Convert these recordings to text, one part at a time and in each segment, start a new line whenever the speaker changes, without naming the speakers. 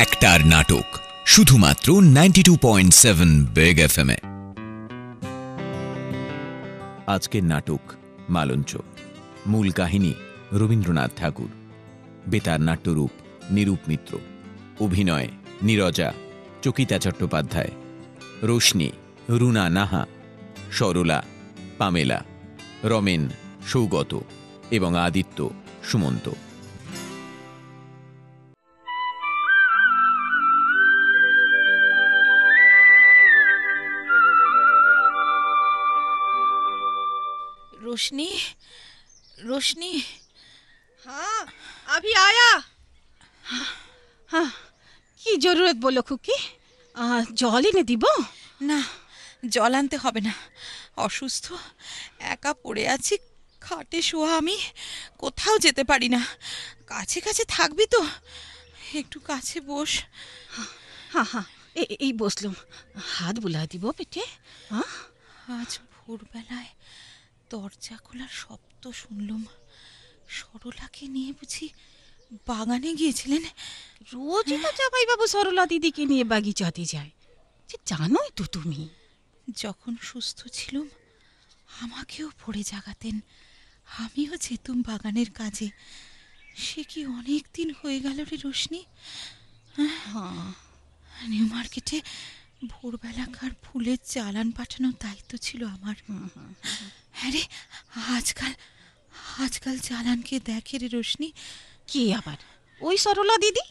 একটার নাটক শুধুমাত্র 92.7 বেগ এফএম-এ। আজকের নাটক মালঞ্চ। মূল কাহিনী রবীন্দ্রনাথ ঠাকুর। বেতার নাট্যরূপ নিরূপ মিত্র। অভিনয় নীরজা, চকিতা চট্টোপাধ্যায়, রোশনি, রুনা নাহা, সরলা, পামেলা, রমেন, সৌগত এবং আদিত্য, সুমন্ত।
रोशनी, रोशनी।
हाँ, अभी आया। हाँ, কি জরুরত বলো খুকি? জল এনে দিব?
না, জল আনতে হবে না। অসুস্থ, একা পড়ে আছি খাটে শোয়া। আমি কোথাও যেতে পারি না। কাছে কাছে থাকবি তো? একটু কাছে বস।
হ্যাঁ হ্যাঁ, এই বসলুম। হাত বুলা দিব পেটে।
আজ ভোরবেলায় দরজা খোলার শব্দ শুনলুম। সরলাকে নিয়ে বুঝি বাগানে গিয়েছিলেন?
রোজই তো জামাইবাবু সরলা দিদিকে নিয়ে বাগিচাতে যায়, জানোই তো তুমি।
যখন সুস্থ ছিলুম আমাকেও ভোরে জাগাতেন, আমিও যেতুম বাগানের কাজে। সে কি অনেক দিন হয়ে গেল রে রোশনি। নিউ মার্কেটে ভোরবেলাকার ফুলের চালান পাঠানোর দায়িত্ব ছিল আমার। হ্যাঁ রে, আজকাল চালানকে দেখে রে রোশনি।
কি আবার? ওই সরলা দিদি?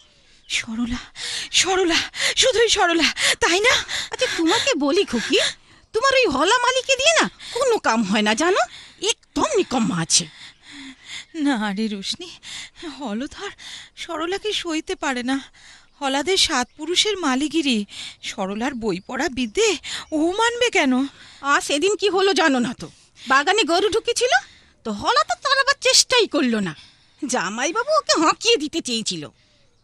সরলা, সরলা, শুধুই সরলা, তাই না?
আচ্ছা তোমাকে বলি খুকি, তোমার ওই হলা মালিকে দিয়ে না কোনো কাম হয় না, জানো? একদম নিকম্মা আছে।
না রে রোশনি, হলধর সরলাকে সইতে পারে না। হলাদের 7 পুরুষের মালিগিরি, সরলার বই পড়া বিদ্যে ও মানবে কেন?
সেদিন কি হলো জানো না তো? বাগানে গরু ঢুকেছিল তো হলা তো তাড়াবার চেষ্টাই করলো না। জামাইবাবু ওকে হাঁকিয়ে দিতে চেয়েছিল।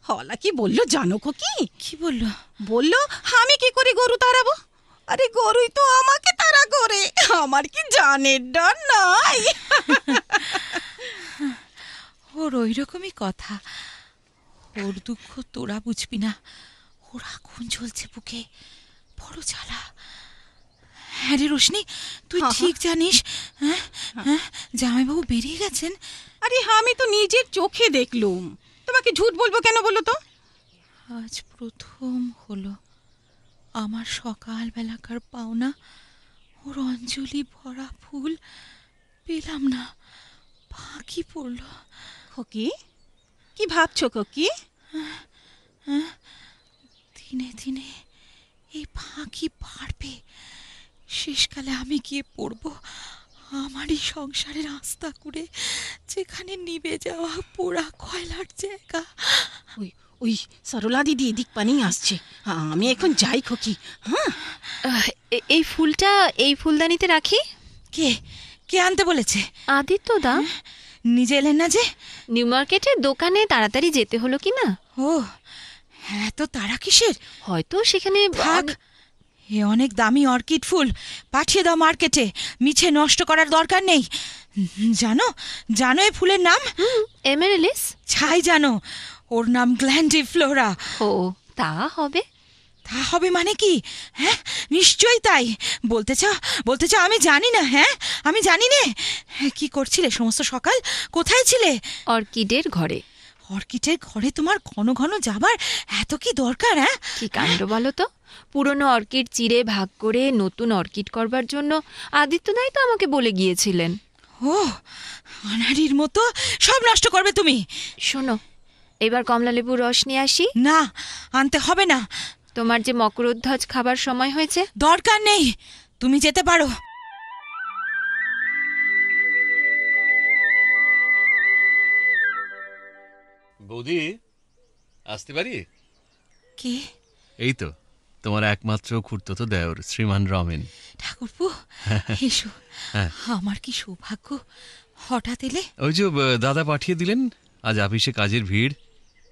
হলা কি বললো জানো খুকি?
কি বললো?
বললো আমি কি করে গরু তাড়াবো? আরে গরুই তো আমাকে তাড়া করে, আমার কি জানের ডর নাই?
ওর ওই রকমই কথা। ওর দুঃখ তোরা বুঝবি না। ওর আগুন জ্বলছে বুকে, বড় জ্বালা। হ্যাঁ রে রোশনি, তুই ঠিক জানিস জামাইবাবু বেরিয়ে গেছেন?
আরে আমি তো নিজের চোখে দেখলুম, তোমাকে ঝুট বলবো কেন বলো তো?
আজ প্রথম হলো আমার সকালবেলাকার পাওনা ওর অঞ্জলি ভরা ফুল পেলাম না, ফাঁকি পড়ল।
খোকি, কি ভাবছো খোকি?
দিনে দিনে এই ফাঁকি বাড়বে। শেষকালে আমি গিয়ে পড়ব আমারই সংসারের আস্থা করে, যেখানে নিভে যাওয়া পোড়া কয়লার জায়গা।
ওই সরলা দিদি এদিক পানেই আসছে, আমি এখন যাই খোকি।
এই ফুলটা এই ফুলদানিতে রাখি।
কে কে আনতে বলেছে?
আদিত্য দা।
নিজে এলেন না যে?
নিউ মার্কেটের দোকানে তাড়াতাড়ি যেতে হলো কি না।
ও হ্যাঁ, তো তারা কিসের?
হয়তো সেখানে
থাক, এ অনেক দামি অর্কিড ফুল, পাঠিয়ে দাও মার্কেটে। মিছে নষ্ট করার দরকার নেই। জানো জানো এ ফুলের নাম?
এমেরেলিস।
ছাই জানো, ওর নাম গ্ল্যান্ডিফ্লোরা।
ও তা হবে।
তা হবে মানে কি? হ্যাঁ নিশ্চয়ই তাই। বলতে চাও আমি জানি না? হ্যাঁ আমি জানি না। কি করছিলে সমস্ত সকাল? কোথায় ছিলে?
অর্কিডের ঘরে।
অর্কিডের ঘরে তোমার ঘন ঘন যাবার এত কি দরকার? হ্যাঁ
কি কাণ্ড বলো তো। পুরনো অর্কিড চিরে ভাগ করে নতুন অর্কিড করবার জন্য আদিত্যদাই তো আমাকে বলে গিয়েছিলেন।
ও আনাড়ির মতো সব নষ্ট করবে তুমি।
শোনো, এবার কমলালেবুর রস নিয়ে আসি।
না, আনতে হবে না।
তোমার যে মকরধ্বজ খাবার সময় হয়েছে।
দরকার নেই, তুমি যেতে পারো।
বৌদি, আসতে পারি?
কে?
এই তো তোমার একমাত্র খুড়তুতো দেওর শ্রীমান রমেন।
ঠাকুরপো এসো। আমার কি সৌভাগ্য, হঠাৎ এলে।
ওই যে দাদা পাঠিয়ে দিলেন, আজ অফিসে কাজের ভিড়,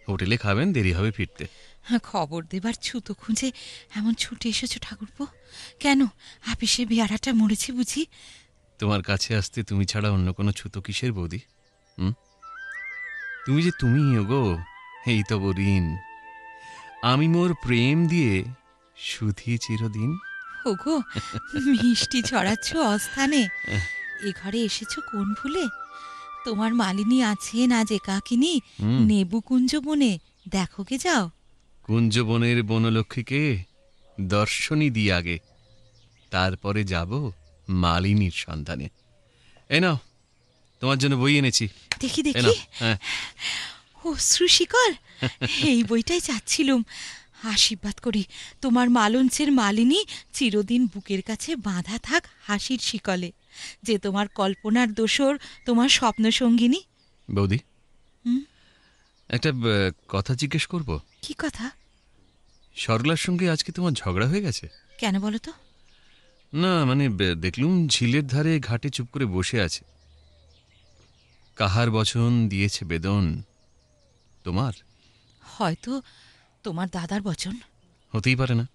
হোটেলে খাবেন, দেরি হবে ফিরতে।
খবর দেবার ছুতো খুঁজে এমন ছুটে এসেছো ঠাকুরপো? কেন, অফিসে বেয়ারাটা মরেছে বুঝি?
তোমার কাছে আসতে তুমি ছাড়া অন্য কোনো ছুতো কিসের বৌদি? তুমি যে তুমি, ওগো এই তো ঋণ। আমি মোর প্রেম দিয়ে সুধি চিরদিন।
ওগো, মিষ্টি ছড়াচ্ছ অস্থানে। এ ঘরে এসেছো কোন ভুলে? তোমার মালিনী আছেন আজ একাকিনী, নেবু কুঞ্জ বনে দেখো গে যাও।
কুঞ্জবনের বনলক্ষ্মীকে দর্শনী দিই আগে, তারপরে যাব মালিনীর সন্ধানে। এ নাও, তোমার জন্য বই এনেছি।
দেখি
এ
দেখি।
নাও। হ্যাঁ,
অশ্রুশিকল, এই বইটাই চাচ্ছিলুম। আশীর্বাদ করি তোমার মালঞ্চের মালিনী চিরদিন বুকের কাছে বাঁধা থাক হাসির শিকলে, যে তোমার কল্পনার দোসর, তোমার স্বপ্ন সঙ্গিনী।
বৌদি,
হুম?
একটা কথা জিজ্ঞেস করব।
কি কথা?
সরলার সঙ্গে আজকে তোমার ঝগড়া হয়ে গেছে?
কেন বলো তো?
না মানে দেখলুম ঝিলের ধারে ঘাটে চুপ করে বসে আছে। কাহার বচন দিয়েছে বেদন? তোমার?
হয়তো তোমার দাদার বচন।
হতেই পারে না।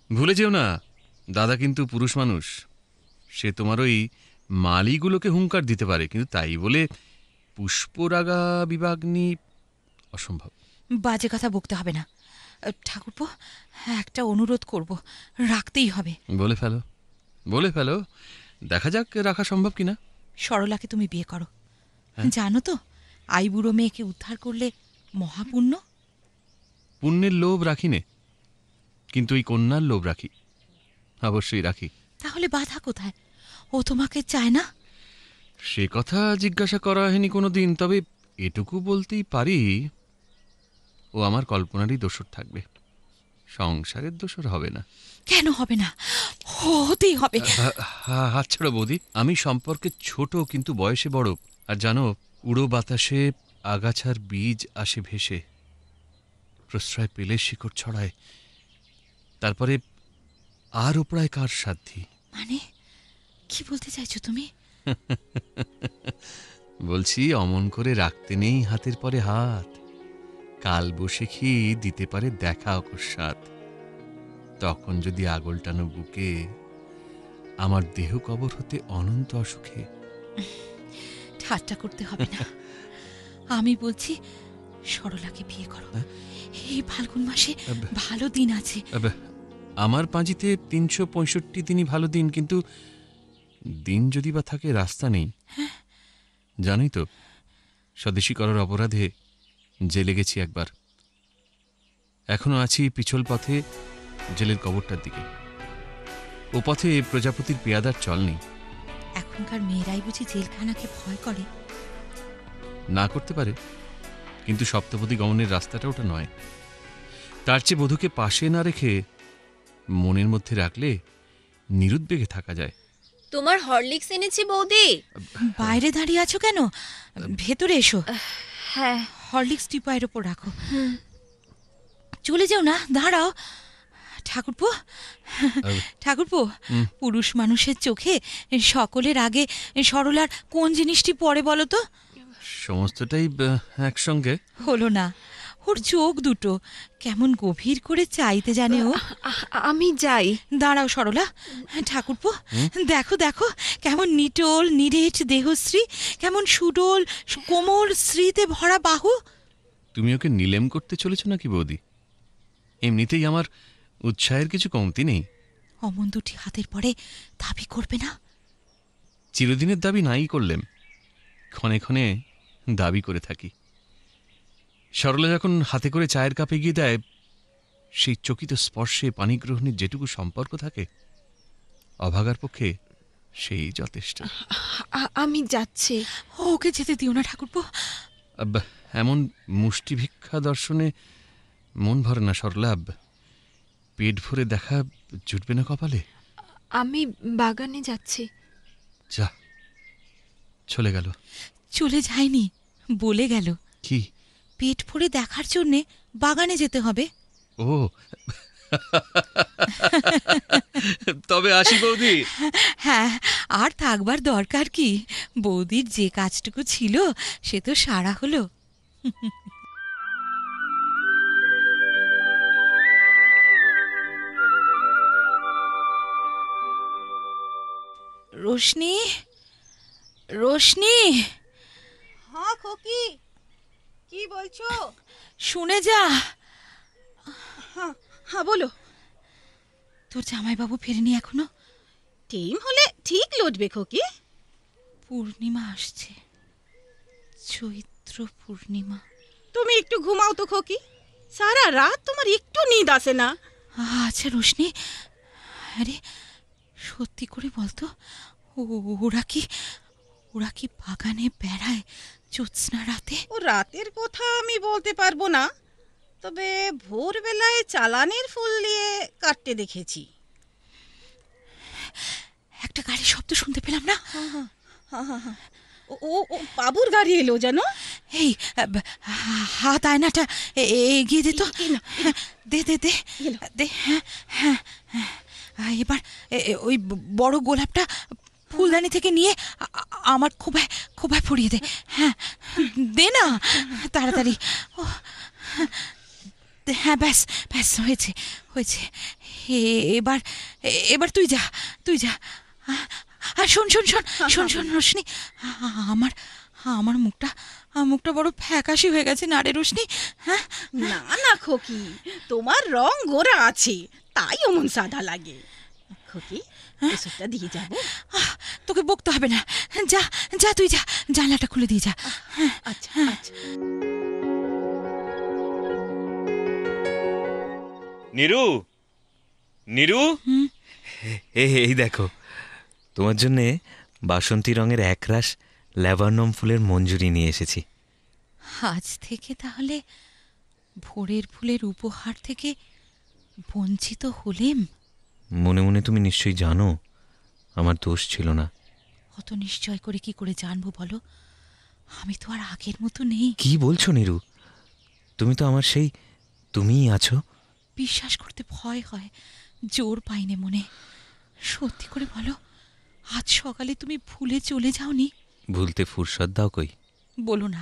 ভুলে যেও না, দাদা কিন্তু পুরুষ মানুষ। সে তোমার ওই মালিগুলোকে হুঙ্কার দিতে পারে, কিন্তু তাই বলে পুষ্পরাগা বিবাগ্নি অসম্ভব।
বাজে কথা বকতে হবে না ঠাকুরপো, একটা অনুরোধ করব, রাখতেই হবে।
বলে ফেলো, বলে ফেলো, দেখা যাক রাখা সম্ভব কিনা।
সরলাকে তুমি বিয়ে করো।
হ্যাঁ?
জানো তো, আইবুড়ো মেয়েকে উদ্ধার করলে মহাপুণ্য।
পুণ্যের লোভ রাখি নে, কিন্তু এই কন্যার লোভ রাখি, অবশ্যই রাখি।
তাহলে বাধা কোথায়? ও তোমাকে চায় না?
সে কথা জিজ্ঞাসা করা হয়নি কোনো দিন, তবে এটুকু বলতেই পারি, ও আমার কল্পনারই দোসর থাকবে, সংসারের দোসর হবে না।
কেন হবে না? হতেই হবে।
হাত ছাড়ো বৌদি, আমি সম্পর্কে ছোট কিন্তু বয়সে বড়। আর জানো, উড়ো বাতাসে আগাছার বীজ আসে ভেসে, প্রশ্রয় পেলে শিকড় ছড়ায়, তারপরে আর ওপরায় কার সাধ্যি।
মানে কি বলতে চাইছো তুমি?
বলছি, অমন করে রাখতে নেই হাতের পরে হাত। কাল বসেখি দিতে পারে দেখা অকস্মাৎ। তখন যদি আগল টানো বুকে, আমার দেহ কবর হতে অনন্ত অসুখে।
ঠাট্টা করতে হবে না। আমি বলছি, সরলাকে বিয়ে করো। এই ফাল্গুন মাসে ভালো দিন আছে।
আমার পাঁজিতে ৩৬৫ দিনই ভালো দিন, কিন্তু দিন যদি বা থাকে রাস্তা নেই। জানোই তো, স্বদেশী করার অপরাধে জেলে গেছি একবার। এখনো আছি পিছল পথে জেলের কবরটার দিকে। ও পথে প্রজাপতির পেয়াদার চল নেই।
এখনকার মেয়েরাই বুঝি জেলখানাকে ভয় করে?
না করতে পারে, কিন্তু সপ্তপদী গমনের রাস্তাটা ওটা নয়। তার চেয়ে বধূকে পাশে না রেখে মনের মধ্যে রাখলে নিরুদ্বেগে থাকা যায়।
তোমার হরলিক্স এনেছি বৌদি।
বাইরে দাঁড়িয়ে আছো কেন? ভেতরে এসো।
হ্যাঁ।
হরলিক্স টিপায়ের ওপর রাখো। চলে যাও না, দাঁড়াও। ঠাকুরপো, ঠাকুরপো, পুরুষ মানুষের চোখে সকলের আগে সরলার কোন জিনিসটি পড়ে বলো তো?
সমস্তটাই একসঙ্গে।
হলো না, ওর চোখ দুটো কেমন গভীর করে চাইতে জানে ও।
আমি যাই।
দাঁড়াও সরলা। ঠাকুরপো, দেখো দেখো, কেমন নিটোল নিরেট দেহশ্রী, কেমন সুডোল কোমল শ্রীতে ভরা বাহু।
তুমি ওকে নিলেম করতে চলেছ নাকি বৌদি? এমনিতেই আমার উৎসাহের কিছু কমতি নেই।
অমন দুটি হাতের পরে দাবি করবে না?
চিরদিনের দাবি নাই করলেম, ক্ষণে ক্ষণে দাবি করে থাকি। সরলা যখন হাতে করে চায়ের কাপে গিয়ে দেয়, সেই চকিত স্পর্শে পানিগ্রহণের যেটুকু সম্পর্ক থাকে, অভাগার পক্ষে সেই যথেষ্ট।
আমি যাচ্ছি।
ওকে যেতে দিও না ঠাকুরপো।
এমন মুষ্টি ভিক্ষা দর্শনে মন ভরে না সরলা। পেট ভরে দেখা জুটবে না কপালে।
আমি বাগানে যাচ্ছি।
যা, চলে গেল।
চলে যায়নি, বলে গেল
কি?
পেট ভরে দেখার জন্যে বাগানে যেতে হবে।
ও, তবে আসি বৌদি।
হ্যাঁ, আর থাকবার দরকার কি? বৌদির যে কাজটুকু ছিল সে তো সারা হলো। রোশনি, রোশনি,
হ্যাঁ খোকি, কি বলছো?
শুনে যা।
হ্যাঁ বলো।
তোর জামাইবাবু ফেরেনি এখনো?
টাইম হলে ঠিক লুটবে খোকি।
পূর্ণিমা আসছে, চৈত্র পূর্ণিমা।
তুমি একটু ঘুমাও তো খোকি, সারা রাত তোমার একটু নিদ আসে না।
আচ্ছা রোশনি, আরে সত্যি করে বলতো, ওরা কি বাগানে বেড়ায় জ্যোৎস্না রাতে?
ও রাতের কথা আমি বলতে পারবো না, তবে ভোরবেলায় চালানের ফুল দিয়ে কাটতে দেখেছি।
একটা গাড়ির শব্দ শুনতে পেলাম না?
ও ও বাবুর গাড়ি এলো যেন।
এই হাত আয়নাটা এগিয়ে দে তো। দে দে দে
এলো।
দে। হ্যাঁ হ্যাঁ হ্যাঁ। এবার ওই বড় গোলাপটা ফুলদানি থেকে নিয়ে আমার খোঁপায় পরিয়ে দে। হ্যাঁ দে না তাড়াতাড়ি। ও হ্যাঁ, ব্যাস ব্যাস, হয়েছে হয়েছে। এবার তুই যা। আর শোন রোশনি, আমার মুখটা বড় ফ্যাকাশি হয়ে গেছে না রে রোশনি? হ্যাঁ
না না খোকি, তোমার রং গোরা আছে, তাই অমন সাদা লাগে। খোকি, ওষুধটা দিয়ে যাবো?
তোকে বকতে হবে না, যা তুই যা, জানলাটা খুলে দিয়ে যা।
আচ্ছা আচ্ছা।
নীরু, এই দেখো, তোমার জন্যে বাসন্তী রঙের একরাশ ল্যাভার্নম ফুলের মঞ্জুরি নিয়ে এসেছি।
আজ থেকে তাহলে ভোরের ফুলের উপহার থেকে বঞ্চিত হলেম?
মনে মনে তুমি নিশ্চয়ই জানো আমার দোষ ছিল না।
অত নিশ্চয় করে কি করে জানবো বলো? আমি তো আর আগের মতো নেই।
কি বলছো নীরু? তুমি তো আমার সেই তুমিই আছো।
বিশ্বাস করতে ভয় হয়, জোর পাইনে মনে। সত্যি করে বলো, আজ সকালে তুমি ভুলে চলে যাওনি?
ভুলতে ফুরসত দাও কই।
বলো না,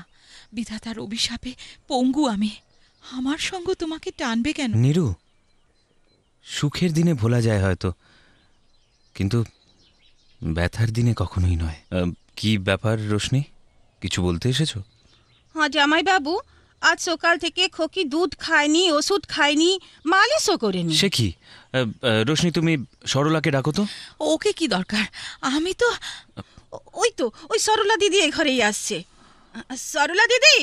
বিধাতার অভিশাপে পঙ্গু আমি। আমার সঙ্গ তোমাকে টানবে কেন?
নীরু, সুখের দিনে ভোলা যায় হয়তো, কিন্তু ব্যথার দিনে কখনোই নয়। কি ব্যাপার রোশনি, কিছু বলতে এসেছো?
হ্যাঁ জামাই বাবু, আজ সকাল থেকে খোকি দুধ খায়নি, ওষুধ খায়নি, মালিশও করেনি।
সে কি? রোশনি, তুমি সরলাকে ডাকো তো।
ওকে কি দরকার? আমি তো
ওই সরলা দিদি এ ঘরেই আসছে। সরলা দিদি,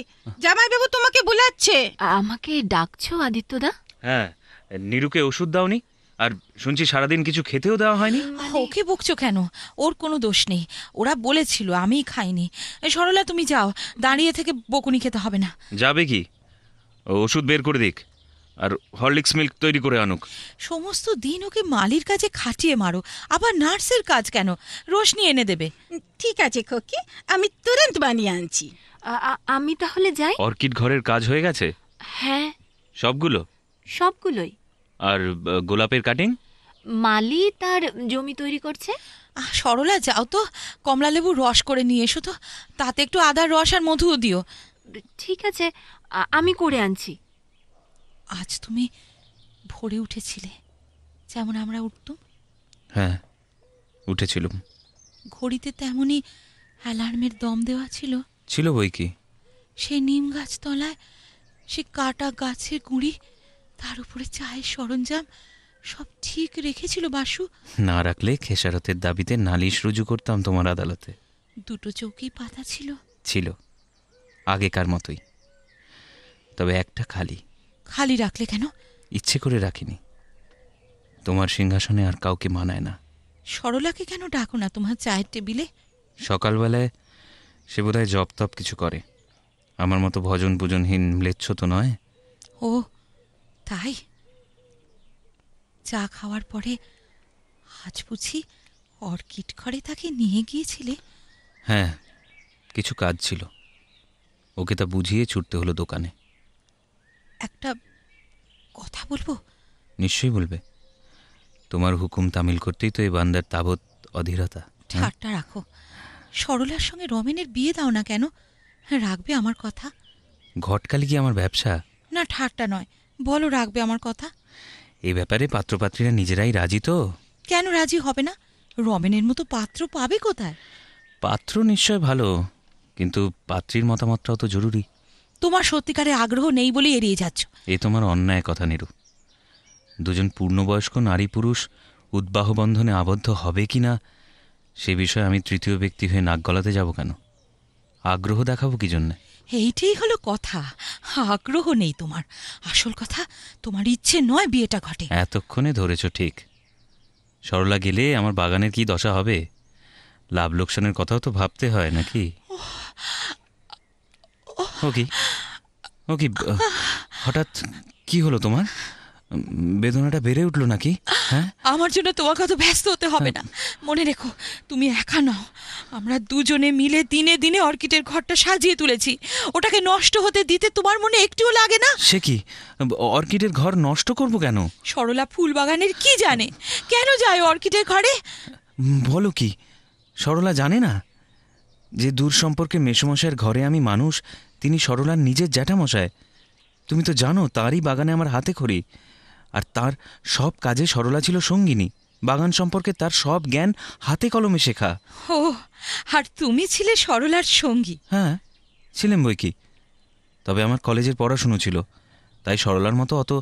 জামাই বাবু তোমাকে বোলাচ্ছে।
আমাকে ডাকছো আদিত্যদা?
হ্যাঁ, নীরুকে ওষুধ দাওনি, আর শুনছি সারাদিন কিছু খেতেও দেওয়া হয়নি।
ওকে বকছো কেন? ওর কোনো দোষ নেই, ওরা বলেছিল, আমিই খাইনি। সরলা তুমি যাও, দাঁড়িয়ে থেকে বকুনি খেতে হবে না।
যাবে কি? ওষুধ বের করে দিক, আর হরলিক্স মিল্ক তৈরি করে আনুক।
সমস্ত দিন ওকে মালির কাজে খাটিয়ে মারো, আবার নার্সের কাজ কেন? রোশনি এনে দেবে।
ঠিক আছে খোকি, আমি তুরন্ত বানিয়ে আনছি।
আমি তাহলে যাই।
অর্কিড ঘরের কাজ হয়ে গেছে?
হ্যাঁ,
সবগুলো?
সবগুলোই।
আর গোলাপের কাটিং?
মালি তার জমি তৈরি করছে।
সরলা যাও তো, কমলা লেবুর রস করে নিয়ে এসো তো, তাতে একটু আদার রস আর মধুও দিও।
ঠিক আছে, আমি করে আনছি।
আজ তুমি ভোরে উঠেছিলে, যেমন আমরা উঠতুম?
হ্যাঁ, উঠেছিলাম।
ঘড়িতে তেমনই অ্যালার্মের দম দেওয়া ছিল।
ছিল বই কি।
সেই নিম গাছ তলায় সে কাটা গাছের গুঁড়ি, তার উপরে চায়ের সরঞ্জাম, সব ঠিক রেখেছিল বাসু।
না রাখলে খেসারতের দাবিতে নালিশ রুজু করতাম তোমার আদালতে।
দুটো চৌকি পাতা ছিল।
ছিল, আগেকার মতোই, তবে একটা খালি।
খালি রাখলে কেন?
ইচ্ছে করে রাখিনি, তোমার সিংহাসনে আর কাউকে মানায় না।
সরলাকে কেন ডাকো না তোমার চায়ের টেবিলে?
সকালবেলায় সে বোধহয় জপ তপ কিছু করে, আমার মতো ভজন পূজনহীন ম্লেচ্ছ তো নয়।
ও তাই? চা খাওয়ার পরে আজ বুঝি অর্কিড ঘরে তাকে নিয়ে গিয়েছিলে?
হ্যাঁ, কিছু কাজ ছিল, ওকে তা বুঝিয়ে ছুটতে হলো দোকানে।
একটা কথা বলবো?
নিশ্চয়ই বলবে, তোমার হুকুম তামিল করতেই তো এই বান্দার তাবৎ অধীরতা।
ঠাট্টা রাখো। সরলার সঙ্গে রমেনের বিয়ে দাও না কেন? রাখবে আমার কথা?
ঘটকালি কি আমার ব্যবসা?
না, ঠাট্টা নয়, বলো রাখবে আমার কথা?
এই ব্যাপারে পাত্রপাত্রীরা নিজেরাই রাজি তো।
কেন রাজি হবে না? রমেনের মতো পাত্র পাবে কোথায়?
পাত্র নিশ্চয় ভালো, কিন্তু পাত্রীর মতামতটাও তো জরুরি।
তোমার সত্যিকারে আগ্রহ নেই বলে এড়িয়ে যাচ্ছ।
এ তোমার অন্যায় কথা নীরু। দুজন পূর্ণবয়স্ক নারী পুরুষ উদ্বাহ বন্ধনে আবদ্ধ হবে কি না সে বিষয়ে আমি তৃতীয় ব্যক্তি হয়ে নাক গলাতে যাব কেন? আগ্রহ দেখাবো কি জন্যে?
এইটাই হলো কথা, আগ্রহ নেই তোমার। আসল কথা, তোমার ইচ্ছে নয় বিয়েটা ঘটে।
এতক্ষণে ধরেছ ঠিক। সরলা গেলে আমার বাগানের কি দশা হবে? লাভ লোকসানের কথাও তো ভাবতে হয় নাকি? ও কি হঠাৎ কি হলো তোমার? বেদনাটা বেড়ে উঠলো নাকি? হ্যাঁ,
আমার জন্য তোমাকে অত ব্যস্ত হতে হবে না। মনে রেখো, তুমি একা নও। আমরা দুজনে মিলে দিনে দিনে অর্কিডের ঘরটা সাজিয়ে তুলেছি। ওটাকে নষ্ট হতে দিতে তোমার মনে একটুও লাগে না?
সে কি, অর্কিডের ঘর নষ্ট করব কেন?
সরলা ফুল বাগানের কি জানে? কেন যায় অর্কিডের ঘরে?
বলো কি, সরলা জানে না যে দূর সম্পর্কে মেসোমশাইয়ের ঘরে আমি মানুষ, তিনি সরলার নিজের জ্যাঠামশায়। তুমি তো জানো তারই বাগানে আমার হাতে খড়ি, আর তার সব কাজে সরলা ছিল সঙ্গিনী। বাগান সম্পর্কে তার সব জ্ঞান হাতে কলমে শেখা।
ও, আর তুমি ছিলে সরলার সঙ্গী?
হ্যাঁ, ছিলাম বই কি। তবে আমার কলেজের পড়াশুনো ছিল, তাই সরলার মতো অত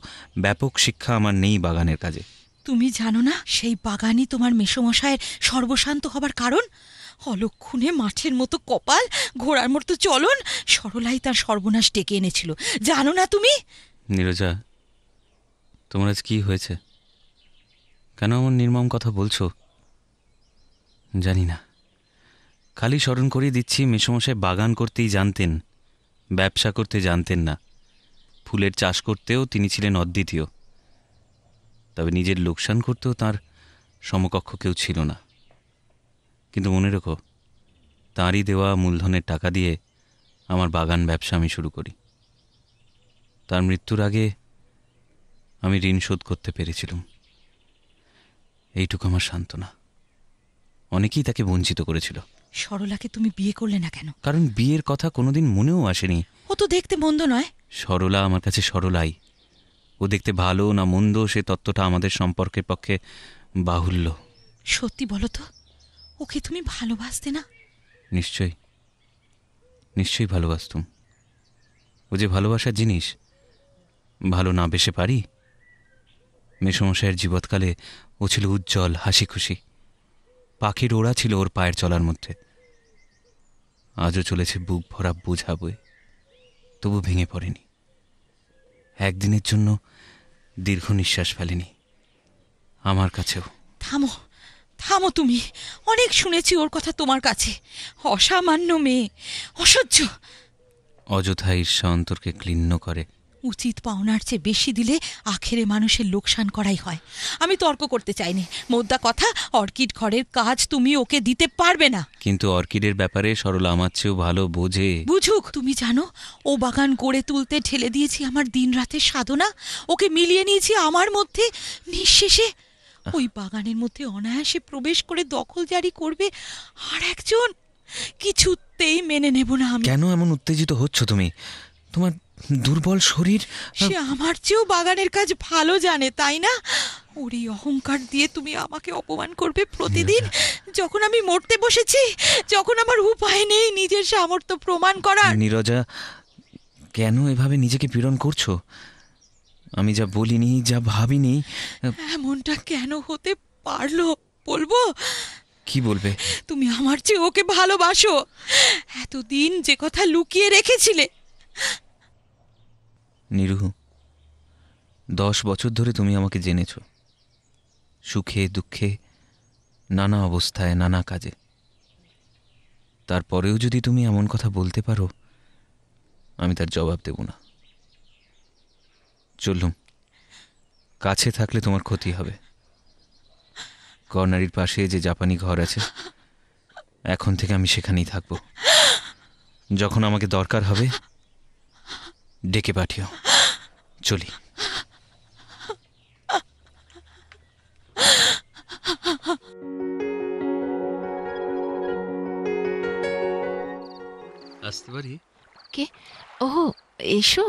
ব্যাপক শিক্ষা আমার নেই বাগানের কাজে।
তুমি জানো না সেই বাগানই তোমার মেসোমশায়ের সর্বশান্ত হবার কারণ? অলক্ষণে মাঠের মতো কপাল, ঘোড়ার মতো চলন, সরলাই তার সর্বনাশ ডেকে এনেছিল। জানো না তুমি?
নীরজা, তোমার আজ কি হয়েছে? কেন আমার নির্মম কথা বলছো? জানি না, খালি স্মরণ করিয়ে দিচ্ছি মেসোমশাই বাগান করতেই জানতেন, ব্যবসা করতে জানতেন না। ফুলের চাষ করতেও তিনি ছিলেন অদ্বিতীয়। তবে নিজের লোকসান করতেও তার সমকক্ষ কেউ ছিল না। কিন্তু মনে রেখো, তাঁরই দেওয়া মূলধনের টাকা দিয়ে আমার বাগান ব্যবসা আমি শুরু করি। তার মৃত্যুর আগে আমি ঋণ শোধ করতে পেরেছিলাম। এইটুকু আমার সান্ত্বনা। অনেকেই তাকে বঞ্চিত করেছিল।
সরলাকে তুমি বিয়ে করলে না কেন?
কারণ বিয়ের কথা কোনোদিন মনেও আসেনি।
ও তো দেখতে মন্দ নয়।
সরলা আমার কাছে সরলাই। ও দেখতে ভালো না মন্দ সে তত্ত্বটা আমাদের সম্পর্কের পক্ষে বাহুল্য।
সত্যি বলো তো, ওকে তুমি ভালোবাসতে না?
নিশ্চয়ই, নিশ্চয়ই ভালোবাসতুম। ও যে ভালোবাসার জিনিস, ভালো না বেসে পারি? মেসোমশাইয়ের জীবৎকালে ও ছিল উজ্জ্বল, হাসি খুশি। পাখির ওড়া ছিল ওর পায়ের চলার মধ্যে। আজও চলেছে বুক ভরা বোঝা বয়ে, তবু ভেঙে পড়েনি। একদিনের জন্য দীর্ঘ নিঃশ্বাস ফেলেনি আমার কাছেও।
থামো, থামো তুমি। অনেক শুনেছি ওর কথা তোমার কাছে। অসামান্য মেয়ে, অসহ্য।
অযথা ঈর্ষা অন্তরকে ক্লিন্ন করে।
উচিত পাওনার চেয়ে বেশি দিলে আখেরে মানুষের লোকসান করাই হয়। আমি তর্ক করতে চাইনি। মোদ্দা কথা, অর্কিড ঘরের কাজ তুমি ওকে দিতে পারবে না।
কিন্তু অর্কিডের ব্যাপারে সরলা আমার চেয়েও ভালো বোঝে।
বুঝুক। তুমি জানো, ও বাগান গড়ে তুলতে ঠেলে দিয়েছি আমার দিন রাতের সাধনা। ওকে মিলিয়ে নিয়েছি আমার মধ্যে। নিঃশেষে ওই বাগানের মধ্যে অনায়াসে প্রবেশ করে দখল জারি করবে আর একজন। কিছুতেই মেনে নেব না আমি।
কেন এমন উত্তেজিত হচ্ছ তুমি? তোমার দুর্বল শরীর।
সে আমার চেয়েও বাগানের কাজ ভালো জানে, তাই না? ওর এই অহংকার দিয়ে তুমি আমাকে অপমান করবে প্রতিদিন। যখন আমি মরতে বসেছি, যখন আমার উপায় নেই নিজের সামর্থ্য প্রমাণ করার।
নীরজা, কেন এভাবে নিজেকে পীড়ন করছো? আমি যা বলিনি, যা ভাবিনি।
এমনটা কেন হতে পারলো বলবো?
কি বলবে?
তুমি আমার চেয়ে ওকে ভালোবাসো। এতদিন যে কথা লুকিয়ে রেখেছিলে।
নীরু, 10 বছর ধরে তুমি আমাকে জেনেছ, সুখে দুঃখে, নানা অবস্থায়, নানা কাজে। তারপরেও যদি তুমি এমন কথা বলতে পারো, আমি তার জবাব দেব না। চললুম। কাছে থাকলে তোমার ক্ষতি হবে। কর্নারির পাশে যে জাপানি ঘর আছে, এখন থেকে আমি সেখানেই থাকব। যখন আমাকে দরকার হবে ডেকে পাঠিও। চলি।
আসতে পারি?
কে? ও, এসো।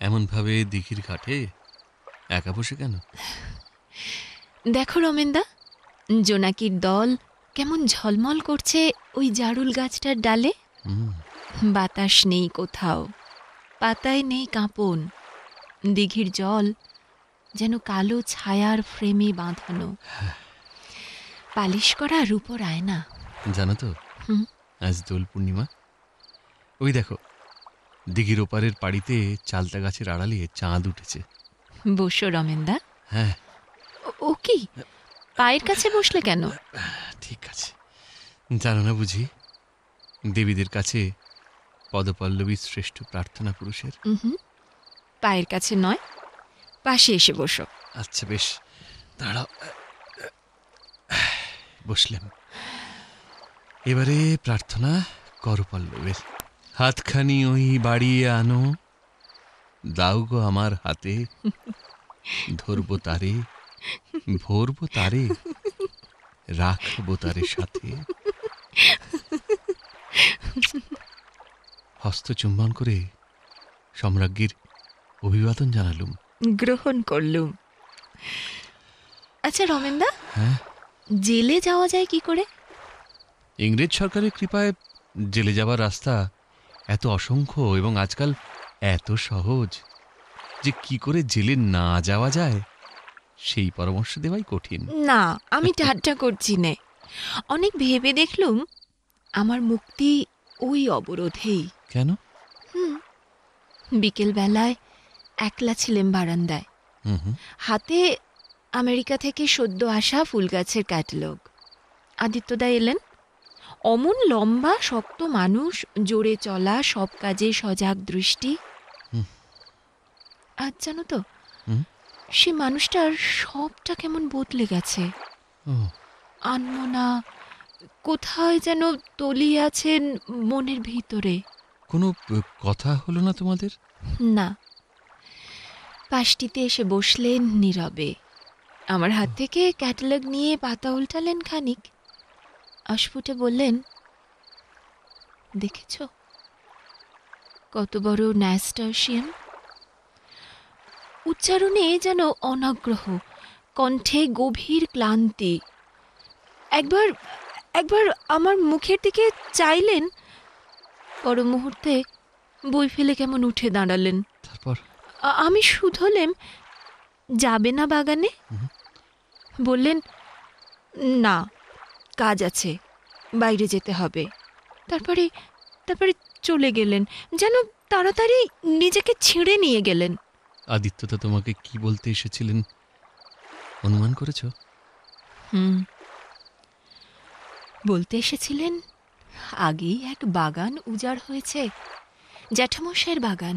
এমনভাবে দিঘির ঘাটে একা বসে কেন?
দেখো রমেনদা, জোনাকির দল কেমন ঝলমল করছে ওই জারুল গাছটার ডালে। বাতাস নেই কোথাও, পাতায় নেই কাঁপন। দিঘির জল যেন কালো ছায়ার ফ্রেমে বাঁধানো, পালিশ করা রূপোর আয়না।
জানো তো,
হুম।
আজ দোল পূর্ণিমা। ওই দেখো, দিঘির ওপারের পাড়িতে চালতা গাছের আড়ালে চাঁদ উঠেছে।
বসো রমেনদা।
হ্যাঁ,
ও কি পায়ের কাছে বসলে কেন?
ঠিক আছে। জানো না বুঝি, দেবীদের কাছে পদপল্লবী শ্রেষ্ঠ প্রার্থনা পুরুষের।
উহুম, পায়ের কাছে নয়, পাশে এসে বসো।
আচ্ছা বেশ, দাঁড়াও। বসলাম। এবারে প্রার্থনা করপল্লবের। হাতখানি ওই বাড়িয়ে আনো, দাও গো আমার হাতে, ধরবো তারে, ভরবো তারে, রাখবো তারে সাথে। হস্ত চুম্বন করে সম্রাজ্ঞীর অভিবাদন জানালুম।
গ্রহণ করলুম। আচ্ছা রমেনদা,
হ্যাঁ,
জেলে যাওয়া যায় কি করে?
ইংরেজ সরকারের কৃপায় জেলে যাবার রাস্তা এত অসংখ্য এবং আজকাল এত সহজ যে কি করে জেলে না যাওয়া যায় সেই পরামর্শ দেওয়াই কঠিন।
না, আমি ঠাট্টা করছি নে। অনেক ভেবে দেখলুম আমার মুক্তি ওই অবরোধেই।
কেন?
বিকেল বেলায় একলা ছিলেম বারান্দায়,
হুম হুম,
হাতে আমেরিকা থেকে সদ্য আসা ফুলগাছের ক্যাটালগ। আদিত্যদা এলেন। অমন লম্বা শক্ত মানুষ, জোরে চলা, সব কাজে সজাগ দৃষ্টি।
হুম।
আজ জানো তো,
হুম।
সে মানুষটার সবটা কেমন বদলে গেছে।
ও,
আনমনা, কোথায় যেন তলিয়ে আছেন মনের ভিতরে।
কোনো কথা হলো না তোমাদের?
না, পাশটিতে এসে বসলেন নীরবে। আমার হাত থেকে ক্যাটালগ নিয়ে পাতা উল্টালেন খানিক, অস্ফুটে বললেন, দেখেছ কত বড় ন্যাস্টার্সিয়াম। উচ্চারণে যেন অনাগ্রহ, কণ্ঠে গভীর ক্লান্তি। একবার একবার আমার মুখের দিকে চাইলেন, পর মুহূর্তে বই ফেলে কেমন উঠে দাঁড়ালেন।
তারপর?
আমি শুধলেম, যাবে না বাগানে? বললেন, না, কাজ আছে, বাইরে যেতে হবে। তারপরে তারপরে চলে গেলেন, যেন তাড়াতাড়ি নিজেকে ছিঁড়ে নিয়ে গেলেন।
আদিত্যতা তোমাকে কি বলতে এসেছিলেন অনুমান করেছ?
বলতে এসেছিলেন, আগেই এক বাগান উজাড় হয়েছে, জ্যাঠামশাইয়ের বাগান।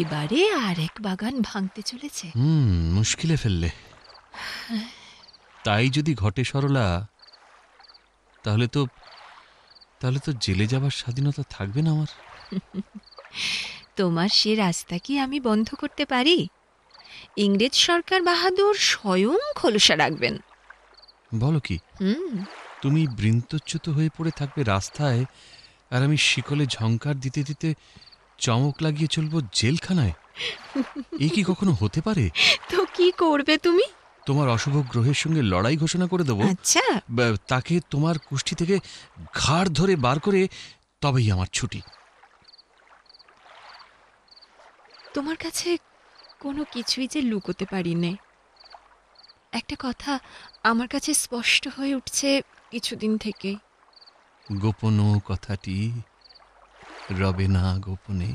এবারে আর এক বাগান ভাঙতে চলেছে।
মুশকিলে ফেললে। তাই যদি ঘটে সরলা, তাহলে তো জেলে যাবার স্বাধীনতা থাকবে না আমার।
তোমার সে রাস্তা কি আমি বন্ধ করতে পারি? ইংরেজ সরকার বাহাদুর স্বয়ং খোলসা রাখবেন।
বলো কি? তুমি বৃন্তচ্যুত হয়ে পড়ে থাকবে রাস্তায়, আর আমি শিকলে ঝংকার দিতে দিতে চমক লাগিয়ে চলবো জেলখানায়। এ কি কখনো হতে পারে?
তো কি করবে তুমি?
তোমার অশুভ গ্রহের সঙ্গে লড়াই ঘোষণা করে দেবো।
আচ্ছা,
তাকে তোমার কুষ্ঠি থেকে ঘাড় ধরে বার করে তবেই আমার ছুটি।
তোমার কাছে কোনো কিছুই যে লুকোতে পারি নে। একটা কথা আমার কাছে স্পষ্ট হয়ে উঠছে কিছুদিন থেকে।
গোপন কথাটি রবে না গোপনে,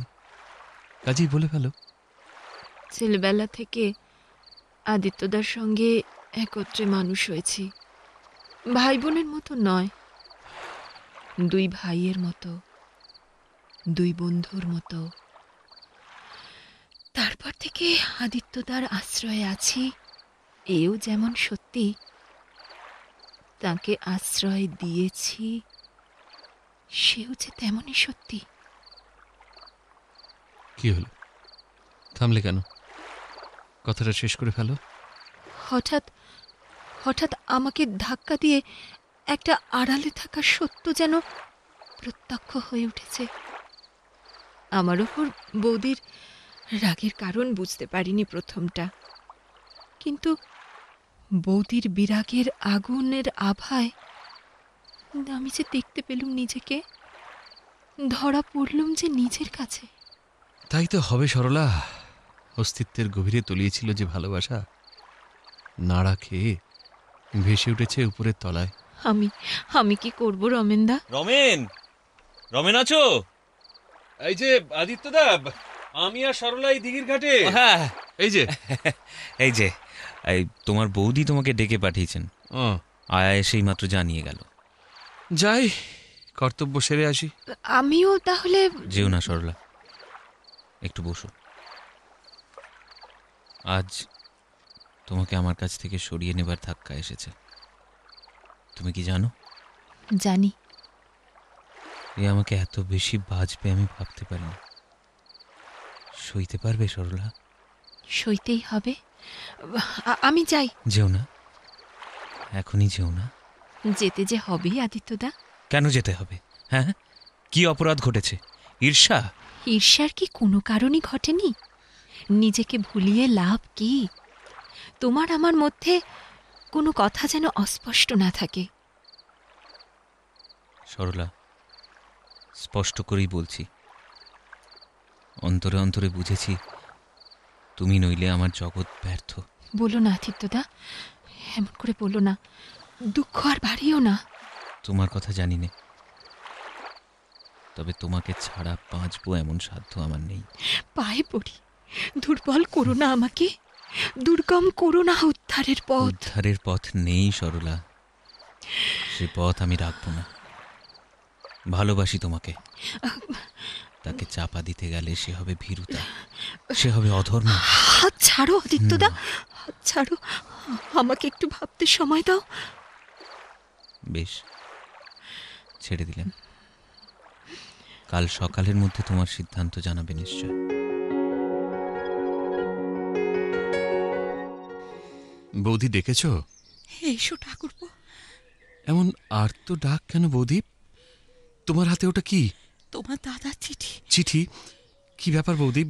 কাজেই বলে ফেলো।
ছেলেবেলা থেকে আদিত্যদার সঙ্গে একত্রে মানুষ হয়েছি, ভাই বোনের মতো নয়, দুই ভাইয়ের মতো, দুই বন্ধুর মতো। তারপর থেকে আদিত্যদার আশ্রয়ে আছি, এও যেমন সত্যি, তাকে আশ্রয় দিয়েছি সেও যে তেমনই সত্যি।
কি হলো, থামলে কেন? কথাটা শেষ করে ফেলো।
হঠাৎ হঠাৎ আমাকে ধাক্কা দিয়ে একটা আড়ালে থাকা সত্য যেন প্রত্যক্ষ হয়ে উঠেছে। আমার ওপর বৌদির রাগের কারণ বুঝতে পারিনি প্রথমটা, কিন্তু বৌদির বিরাগের আগুনের আভায় আমি যে দেখতে পেলুম নিজেকে, ধরা পড়লুম যে নিজের কাছে।
তাই তো হবে সরলা, অস্তিত্বের গভীরে তলিয়েছিল যে ভালোবাসা, নাড়া খেয়ে ভেসে উঠেছে উপরের তলায়।
আমি আমি কি করব রমেনদা?
রমেন, রমেন আছো? এই যে আদিত্যদা, আমি আর সরলা এই দিঘির ঘাটে।
হ্যাঁ,
এই যে
এই যে এই তোমার বৌদি তোমাকে ডেকে পাঠিয়েছেন। আয়া এসেই মাত্র জানিয়ে গেল।
যাই, কর্তব্য সেরে আসি।
আমিও তাহলে।
যেও না সরলা, একটু বসো। আজ তোমাকে আমার কাছ থেকে সরিয়ে নেবার ধাক্কা এসেছে। তুমি কি জানো?
জানি।
এ আমাকে এত বেশি বাজবে আমি ভাবতে পারিনি। সইতে পারবে সরলা?
সইতেই হবে। আমি যাই।
যেও না, এখনই যেও না।
যেতে যে হবে আদিত্যদা।
কেন যেতে হবে? হ্যাঁ, কি অপরাধ ঘটেছে? ঈর্ষা?
ঈর্ষার কি কোনো কারণই ঘটেনি? নিজেকে ভুলিয়ে লাভ কি? তোমার আমার মধ্যে কোনো কথা যেন অস্পষ্ট না থাকে।
সরলা, স্পষ্ট করেই বলছি, অন্তরে অন্তরে বুঝেছি তুমি নইলে আমার জগৎ ব্যর্থ।
বলো না আদিত্যদা, এমন করে বলো না। দুঃখ আর বাড়িও না।
তোমার কথা জানি নে, তবে তোমাকে ছাড়া বাঁচবো এমন সাধ্য আমার নেই।
পায়ে পড়ি, দুর্বল করো না আমাকে, দুর্গম করো না উদ্ধারের পথ।
উদ্ধারের পথ নেই সরলা, সে পথ আমি রাখবো না। ভালোবাসি তোমাকে, তাকে চাপা দিতে গেলে সে হবে ভীরুতা, সে হবে অধর্ম।
হাত ছাড়ো আদিত্যদা, হাত ছাড়ো। আমাকে একটু ভাবতে সময় দাও।
বেশ, ছেড়ে দিলেন। কাল সকালের মধ্যে তোমার সিদ্ধান্ত জানাবে নিশ্চয়।
বৌদি ডেকেছ?
এসো ঠাকুরপো।
এমন আর্ত ডাক কেন বৌদি? তোমার হাতে ওটা কি?
তোমার দাদার চিঠি।
চিঠি? কি ব্যাপার বৌদি?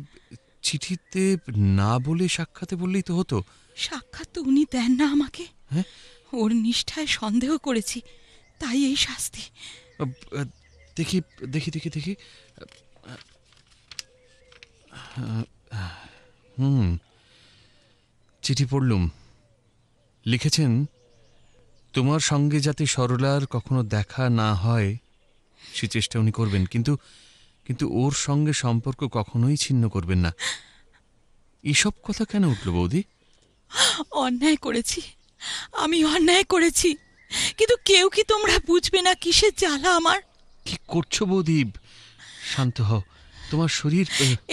চিঠিতে না বলে সাক্ষাতে বললেই তো হতো।
সাক্ষাৎ তো উনি দেন না আমাকে।
হ্যাঁ?
ওর নিষ্ঠায় সন্দেহ করেছি, তাই এই শাস্তি।
দেখি দেখি দেখি দেখি। চিঠি পড়লুম। লিখেছেন, তোমার সঙ্গে যাতে সরলার কখনো দেখা না হয় সে চেষ্টা উনি করবেন, কিন্তু ওর সঙ্গে সম্পর্ক কখনোই ছিন্ন করবেন না। এসব কথা কেন উঠল বৌদি?
অন্যায় করেছি, আমি অন্যায় করেছি, কিন্তু কেউ কি তোমরা বুঝবে না কিসের জ্বালা আমার?
কি করছো বৌদি? শান্ত হও। তোমার শরীর।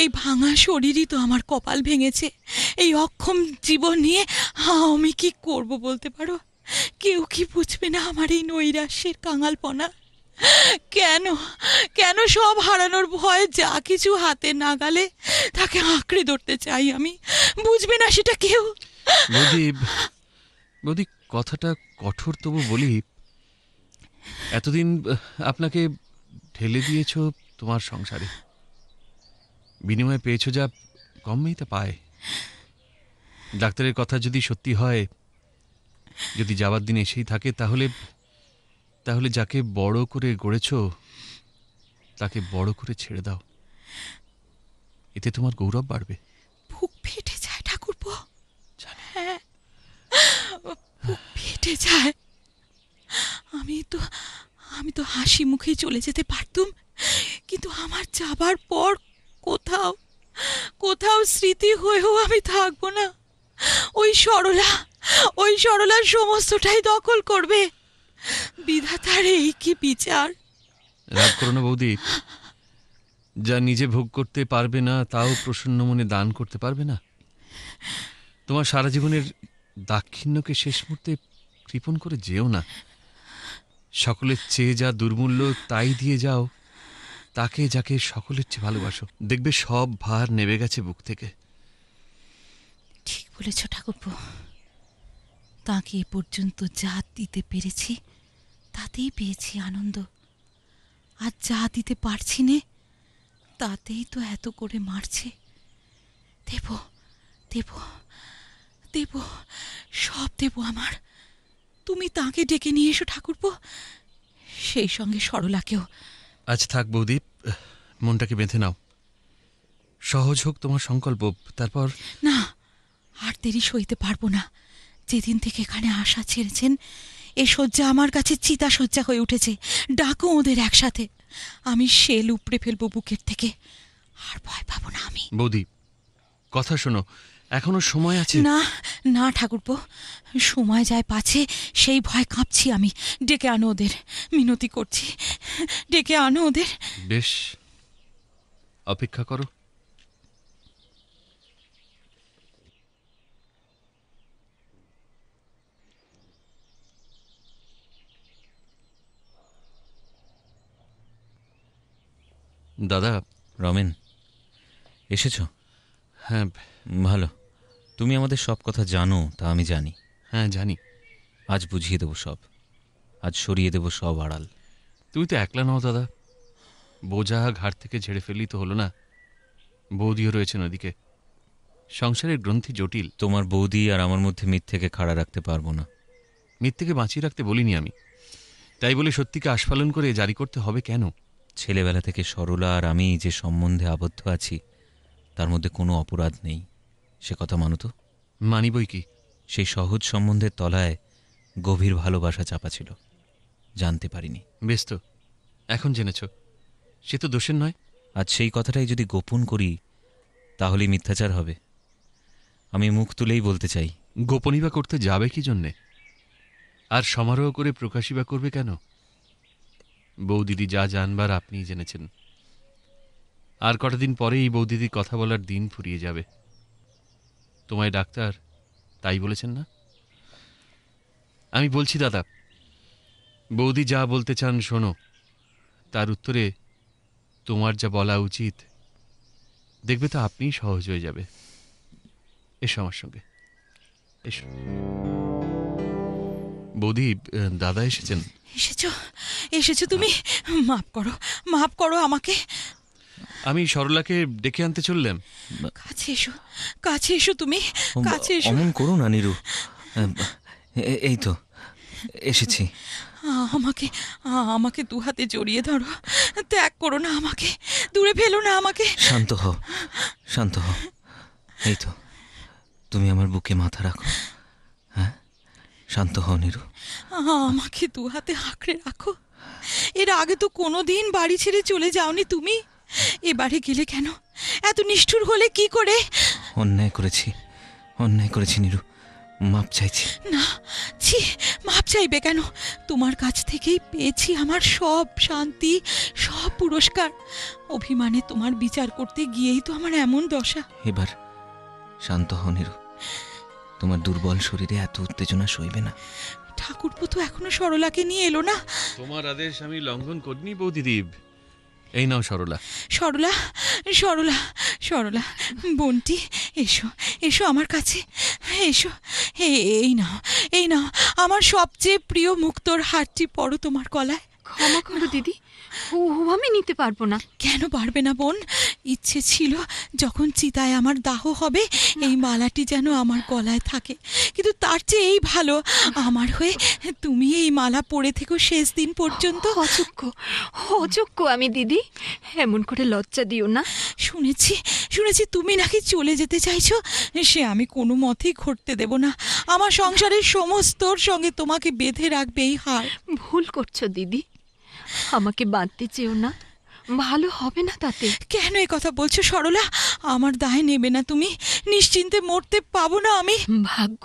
এই ভাঙা শরীরই তো আমার কপাল ভেঙেছে। এই অক্ষম জীবন নিয়ে আমি কি করব বলতে পারো? কেউ কি বুঝবে না আমার এই নৈরাশ্যের কাঙালপনা? কেন কেন সব হারানোর ভয়ে যা কিছু হাতে নাগালে তাকে আঁকড়ে ধরতে চাই আমি? বুঝবে না সেটা কেউ?
বৌদি, বৌদি কথাটা কঠোর তবু বলি, এতদিন আপনাকে ঠেলে দিয়েছ তোমার সংসারে, বিনিময়ে পেয়েছ যা কম মেয়েতে পায়। ডাক্তারের কথা যদি সত্যি হয়, যদি যাবার দিন এসেই থাকে, তাহলে যাকে বড় করে গড়েছ তাকে বড় করে ছেড়ে দাও। এতে তোমার গৌরব বাড়বে।
বুক ফেটে যায় ঠাকুরপো। হ্যাঁ, বুক ফেটে যায়। আমি তো হাসি মুখে চলে যেতে পারতুম, কিন্তু আমার যাবার পর কোথাও স্মৃতি হয়েও আমি থাকবো না। ওই সরলার সমস্তটাই দখল করবে। বিধাতার এই কি বিচার!
রাগ করো না বৌদি, যা নিজে ভোগ করতে পারবে না তাও প্রসন্ন মনে দান করতে পারবে না। তোমার সারা জীবনের দাক্ষিণ্যকে শেষ মুহূর্তে কৃপণ করে যেও না। সকলের চেয়ে যা দুর্মূল্য তাই দিয়ে যাও তাকে, যাকে সকলের চেয়ে ভালোবাসো। দেখবে সব ভার নেমে গেছে বুক থেকে।
ঠিক বলেছ ঠাকুরপো। তাকে এ পর্যন্ত যা দিতে পেরেছি তাতেই পেয়েছি আনন্দ, আর যা দিতে পারছি নে তাতেই তো এত করে মারছে। দেব দেব দেব, সব দেব আমার। তুমি তাকে ডেকে নিয়ে এসো ঠাকুরপো, সেই সঙ্গে সরলাকেও।
আজ থাক বৌদি, মনটাকে বেঁধে নাও। সহজ হোক তোমার সংকল্প, তারপর
না, আর দেরি সইতে পারবো না। যেদিন থেকে এখানে আসা ছেড়েছেন, এ শয্যা আমার কাছে চিতা শয্যা হয়ে উঠেছে। ডাকো ওদের একসাথে, আমি শেল উপড়ে ফেলবো বুকের থেকে। আর ভয় পাবো না আমি।
বৌদি, কথা শোনো, এখনো সময় আছে।
না না ঠাকুরপো, সময় যায় পাছে, সেই ভয় কাঁপছি আমি। ডেকে আনো ওদের, মিনতি করছি, ডেকে আনো ওদের।
বেশ, অপেক্ষা করো। দাদা।
রমেন, এসেছো?
হ্যাঁ।
ভালো। তুমি আমাদের সব কথা জানো, তা আমি জানি।
হ্যাঁ, জানি।
আজ বুঝিয়ে দেবো সব, আজ সরিয়ে দেবো সব আড়াল।
তুমি তো একলা নও দাদা, বোঝা ঘাট থেকে ঝেড়ে ফেললেই তো হলো না। বৌদিও রয়েছেন ওদিকে। সংসারের গ্রন্থি জটিল।
তোমার বৌদি আর আমার মধ্যে মিথ্যেকে খাড়া রাখতে পারবো না।
মিথ্যেকে বাঁচিয়ে রাখতে বলিনি আমি, তাই বলে সত্যিকে আস্ফালন করে জারি করতে হবে কেন?
ছেলেবেলা থেকে সরলা আর আমি যে সম্বন্ধে আবদ্ধ আছি, তার মধ্যে কোনো অপরাধ নেই, সে কথা মানো তো?
মানি বই কি।
সেই সহজ সম্বন্ধের তলায় গভীর ভালোবাসা চাপা ছিল, জানতে পারিনি।
বেশ তো, এখন জেনেছ, সে তো দোষের নয়।
আজ সেই কথাটাই যদি গোপন করি, তাহলেই মিথ্যাচার হবে। আমি মুখ তুলেই বলতে চাই।
গোপনই বা করতে যাবে কি জন্যে? আর সমারোহ করে প্রকাশই বা করবে কেন? বৌদিদি যা জানবার আপনিই জেনেছেন। আর কটা দিন পরেই বৌদিদি কথা বলার দিন ফুরিয়ে যাবে। তোমায় ডাক্তার তাই বলেছেন না? আমি বলছি দাদা, বৌদি যা বলতে চান শোনো, তার উত্তরে তোমার যা বলা উচিত দেখবে তো আপনিই সহজ হয়ে যাবে। এসো আমার সঙ্গে, এসো। বৌদি, দাদা এসেছেন।
এসেছো, এসেছো তুমি? মাফ করো আমাকে।
আমি সরলাকে ডেকে আনতে চললাম।
কাছে এসো তুমি, কাছে এসো।
অমন করো না নিরু। এই তো এসেছি।
আমাকে আমাকে দু হাতে জড়িয়ে ধরো, ত্যাগ করো না আমাকে, দূরে ফেলো না আমাকে।
শান্ত হও, শান্ত হও। এই তো, তুমি আমার বুকে মাথা রাখো। হ্যাঁ, শান্ত হও নিরু।
আমাকে দু হাতে আঁকড়ে রাখো। এর আগে তো কোনোদিন বাড়ি ছেড়ে চলে যাওনি তুমি, এবারে গেলে কেন? এত নিষ্ঠুর হলে কি করে?
অন্যায় করেছি নিরু, মাপ চাইছি।
না, ছি, মাপ চাইবে কেন? তোমার কাছ থেকেই পেয়েছি আমার সব শান্তি, সব পুরস্কার। অভিমানে তোমার বিচার করতে গিয়েই তো আমার এমন দশা।
এবার শান্ত হও নিরু, তোমার দুর্বল শরীরে এত উত্তেজনা সইবে না।
ঠাকুরপো তো এখনো সরলাকে নিয়ে এলো না।
তোমার আদেশ আমি লঙ্ঘন করিনি বৌদিদীপ। এই নাও সরলা।
সরলা, সরলা, সরলা, বোনটি, এসো, এসো আমার কাছে, এসো। এই নাও আমার সবচেয়ে প্রিয় মুক্তোর হারটি পড়ো তোমার গলায়।
ক্ষমা করো দিদি, ও আমি নিতে পারবো না।
কেন পারবে না বোন? ইচ্ছে ছিল যখন চিতায় আমার দাহ হবে এই মালাটি যেন আমার গলায় থাকে, কিন্তু তার চেয়ে এই ভালো আমার হয়ে তুমি এই মালা পরে থেকো শেষ দিন পর্যন্ত।
অযোগ্য আমি দিদি, এমন করে লজ্জা দিও না।
শুনেছি তুমি নাকি চলে যেতে চাইছো, সে আমি কোনো মতেই ঘটতে দেব না। আমার সংসারের সমস্তর সঙ্গে তোমাকে বেঁধে রাখবে এই হার।
ভুল করছো দিদি, আমাকে বাঁধতে চেও না, ভালো হবে না তাতে।
কেন এ কথা বলছো সরলা? আমার দায় নেবে না তুমি? নিশ্চিন্তে মরতে পাবো না আমি?
ভাগ্য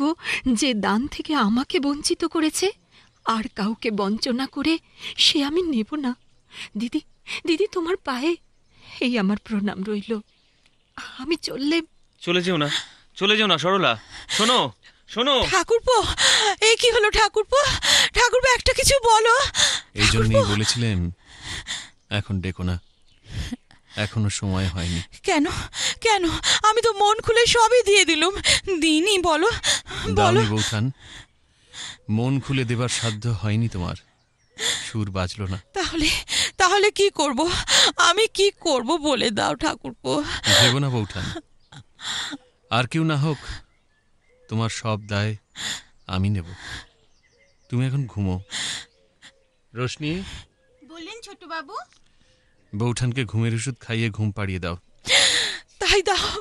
যে দান থেকে আমাকে বঞ্চিত করেছে, আর কাউকে বঞ্চনা করে সে আমি নেব না। দিদি, দিদি তোমার পায়ে এই আমার প্রণাম রইল। আমি
চলে যেও না সরলা, শোনো শোনো।
ঠাকুরপো, এই কি হলো ঠাকুরপো? ঠাকুরপো একটা কিছু বলো।
এই জন্যই বলেছিলেন এখন ডেকো না, এখনো সময় হয়নি।
কেন? আমি তো মন খুলে সবই দিয়ে দিলুম। দিইনি বলো, বলো।
দাওনি বৌঠান, মন খুলে দেবার সাধ্য হয়নি তোমার, সুর বাজলো না।
তাহলে কি করব? আমি কি করব বলে দাও ঠাকুরপো।
ভেবো না বৌঠান, আর কেউ না হোক তোমার সব দায় আমি নেব। তুমি এখন ঘুমো। রোশনি,
বললেন ছোট বাবু?
বৌঠানকে ঘুমের ওষুধ খাইয়ে ঘুম পাড়িয়ে দাও।
তাই দাও,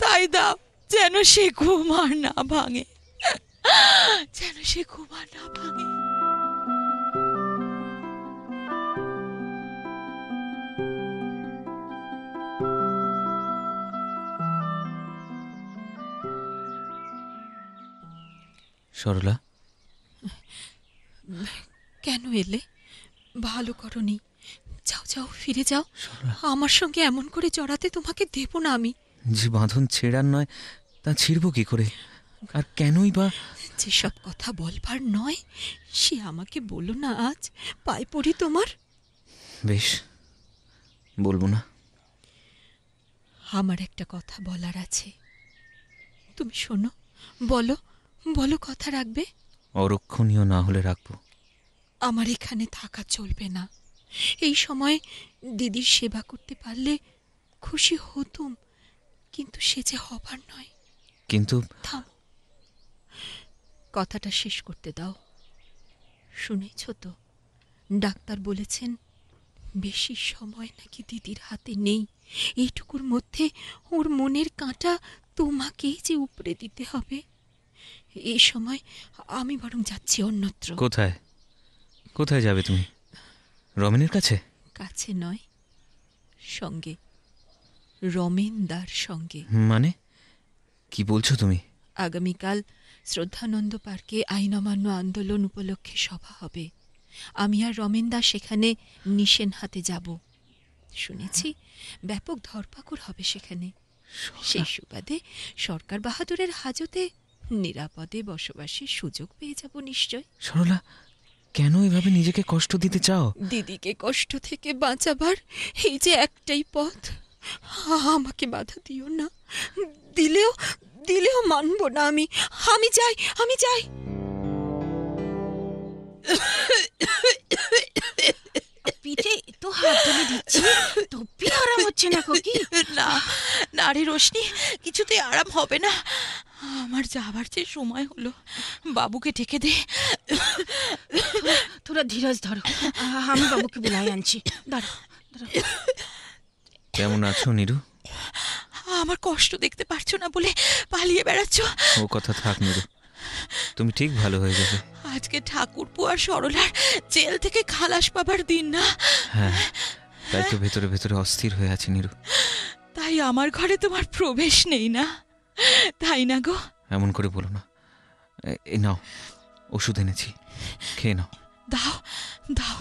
তাই দাও, যেন সে ঘুম আর না ভাঙে, যেন সে ঘুম আর না ভাঙে।
সরলা,
কেন এলে? ভালো করনি। যাও যাও, ফিরে যাও।
সরলা,
আমার সঙ্গে এমন করে জড়াতে তোমাকে দেব না আমি।
যে বাঁধন ছেঁড়ার নয় তা ছিঁড়ব কি করে? আর কেনই বা?
যেসব কথা বলবার নয় সে আমাকে বলো না আজ, পায়ে পড়ি তোমার।
বেশ, বলবো না।
আমার একটা কথা বলার আছে, তুমি শোনো। বলো, বলো, কথা রাখবে?
অরক্ষণীয় না হলে রাখবো।
আমার এখানে থাকা চলবে না। এই সময় দিদির সেবা করতে পারলে খুশি হতুম, কিন্তু সে যে হবার নয়।
কিন্তু
থামো, কথাটা শেষ করতে দাও। শুনেছ তো, ডাক্তার বলেছেন বেশি সময় নাকি দিদির হাতে নেই। এইটুকুর মধ্যে ওর মনের কাঁটা তোমাকেই যে উপড়ে দিতে হবে। এই সময় আমি বরং যাচ্ছি অন্যত্র।
কোথায়? কোথায় যাবে তুমি? রমেনের কাছে?
কাছে নয়, সঙ্গে, রমেনদার সঙ্গে।
মানে কি বলছো তুমি?
আগামীকাল শ্রদ্ধানন্দ পার্কে আইন অমান্য আন্দোলন উপলক্ষে সভা হবে। আমি আর রমেনদা সেখানে নিশেন হাতে যাব। শুনেছি ব্যাপক ধরপাকড় হবে সেখানে। সেই সুবাদে সরকার বাহাদুরের হাজতে নিরাপদে বসবাসের সুযোগ পেয়ে যাব নিশ্চয়।
সরলা, কেন এভাবে নিজেকে কষ্ট দিতে চাও?
দিদিকে কষ্ট থেকে বাঁচাবার এই যে একটাই পথ। আমাকে বাধা দিও না। দিলেও মানব না আমি। আমি যাই, আমি যাই।
পিঠে তো হাত তুলে দিচ্ছি, তবু আরাম হচ্ছে না খোকি।
না না রে রোশনি, কিছুতে আরাম হবে না। আমার যাবার যে সময় হলো, বাবুকে ডেকে দে।
তোরা ধীরজ ধরো, আমি বাবুকে বুলাই আনছি। দাঁড়াও, দাঁড়াও।
কেমন আছো নীরু?
আমার কষ্ট দেখতে পারছো না বলে পালিয়ে বেড়াচ্ছ?
ও কথা থাক নীরু, তুমি ঠিক ভালো হয়ে যাবে।
আজকে ঠাকুরপো আর সরলার জেল থেকে খালাস পাবার দিন না?
হ্যাঁ, তাই তো ভেতরে ভেতরে অস্থির হয়ে আছে নীরু।
তাই আমার ঘরে তোমার প্রবেশ নেই না, তাই না গো?
এমন করে বলো না। এই নাও, ওষুধ এনেছি, খেয়ে নাও।
দাও দাও,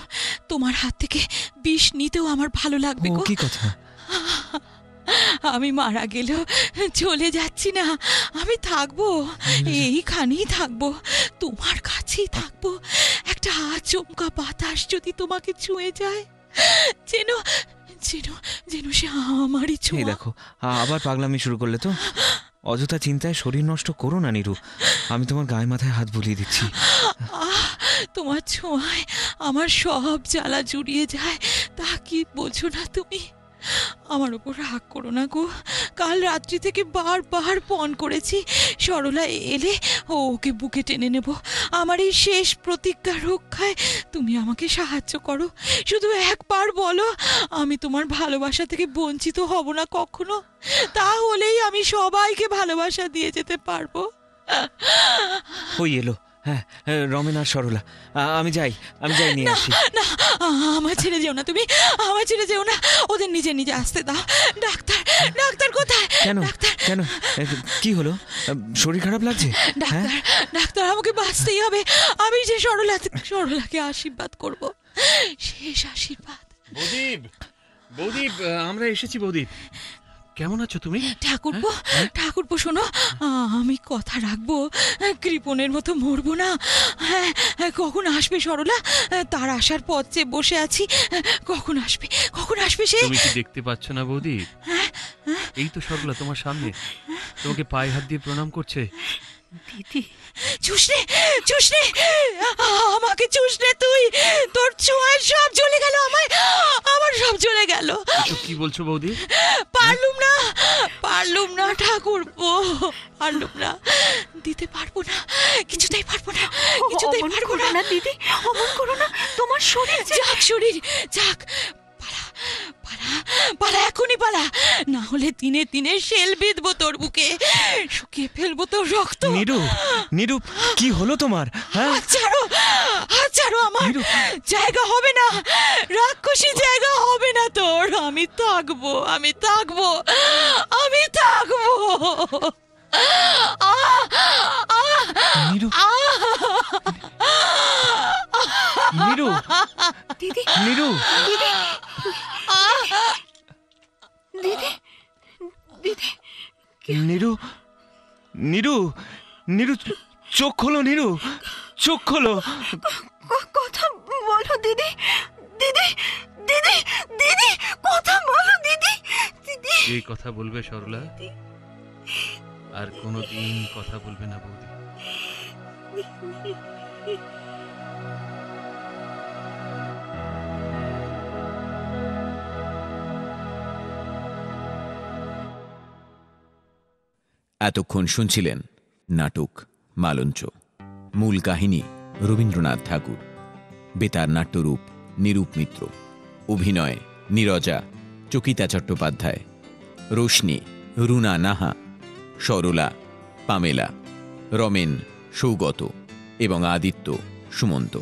তোমার হাত থেকে বিষ নিতেও আমার ভালো লাগবে
ও
গো।
কি কথা?
আমি মারা গেলেও চলে যাচ্ছি না, আমি থাকবো, এইখানেই থাকবো, তোমার কাছেই থাকবো। একটা আচমকা বাতাস যদি তোমাকে ছুঁয়ে যায়, যেন যেন যেন সে আমারই
এই
ছোঁয়া।
দেখো, আবার পাগলামি শুরু করলে তো। অযথা চিন্তায় শরীর নষ্ট করো না নীরু। আমি তোমার গায়ে মাথায় হাত বুলিয়ে দিচ্ছি।
তোমার ছোঁয়ায় আমার সব জ্বালা জুড়িয়ে যায়, তা কি বোঝো না তুমি? আমার ওপর রাগ করো না গো। কাল রাত্রি থেকে বারবার পণ করেছি, সরলা এলে ওকে বুকে টেনে নেব। আমার এই শেষ প্রতিজ্ঞা রক্ষায় তুমি আমাকে সাহায্য করো। শুধু একবার বলো, আমি তোমার ভালোবাসা থেকে বঞ্চিত হব না কখনো। তাহলেই আমি সবাইকে ভালোবাসা দিয়ে যেতে পারবো।
ওই এলো, হ্যাঁ, রমেন আর সরলা। আমি যাই নিয়ে আসি।
না, আমার ছেড়ে যেও না তুমি, আমার ছেড়ে যেও না। ওদের নিজে নিজে আসতে দাও। ডাক্তার কোথায়?
কেন কেন, কি হলো? শরীর খারাপ লাগছে? হ্যাঁ,
ডাক্তার, আমাকে বাঁচতেই হবে। আমি যে সরলাকে আশীর্বাদ করব, শেষ আশীর্বাদ।
বৌদীপ, আমরা এসেছি। বৌদীপ, কেমন আছো তুমি?
ঠাকুরপো শোনো, আমি কথা রাখবো, কৃপণের মতো মরবো না। হ্যাঁ, কখন আসবে সরলা? তার আসার পথ চেয়ে বসে আছি। কখন আসবে সে?
তুমি কি দেখতে পাচ্ছ না বৌদি? এই তো সরলা তোমার সামনে, তোমাকে পায়ে হাত দিয়ে প্রণাম করছে।
দিদি, চুষনে, আমাকে চুষনে তুই। তোর ছোঁয়ায় সব জ্বলে গেল, আমার সব জ্বলে গেল।
এসব কি বলছো বৌদি?
পারলুম না ঠাকুরপো, পারলুম না, দিতে পারবো না, কিছুতেই পারবো না দিদি, অমন করো না। তোমার শরীর যাক, পালা পালা এখনই পালা, না হলে দিনে দিনে শেল বিঁধবো তোর বুকে, শুকিয়ে ফেলবো তোর রক্ত।
নীরু, নীরু, কি হলো তোমার? হ্যাঁ,
হাত ছাড়ো আমার, জায়গা হবে না, রাক্ষসী জায়গা হবে না তোর। আমি থাকবো।
নীরু, নীরু,
দিদি,
নীরু,
দিদি, দিদি,
নীরু, নীরু, নীরু, চোখ খোলো নীরু, চোখ খোলো।
কথা বলো দিদি, দিদি, দিদি, দিদি, কথা বলো দিদি, দিদি।
এই কথা বলবে সরলা? আর কোনোদিন কথা বলবে না বৌদি?
এতক্ষণ শুনছিলেন নাটক মালঞ্চ। মূল কাহিনী রবীন্দ্রনাথ ঠাকুর। বেতার নাট্যরূপ নিরূপ মিত্র। অভিনয় নীরজা, চকিতা চট্টোপাধ্যায়, রোশনি রুনা নাহা, সরলা পামেলা, রমেন সৌগত এবং আদিত্য সুমন্ত।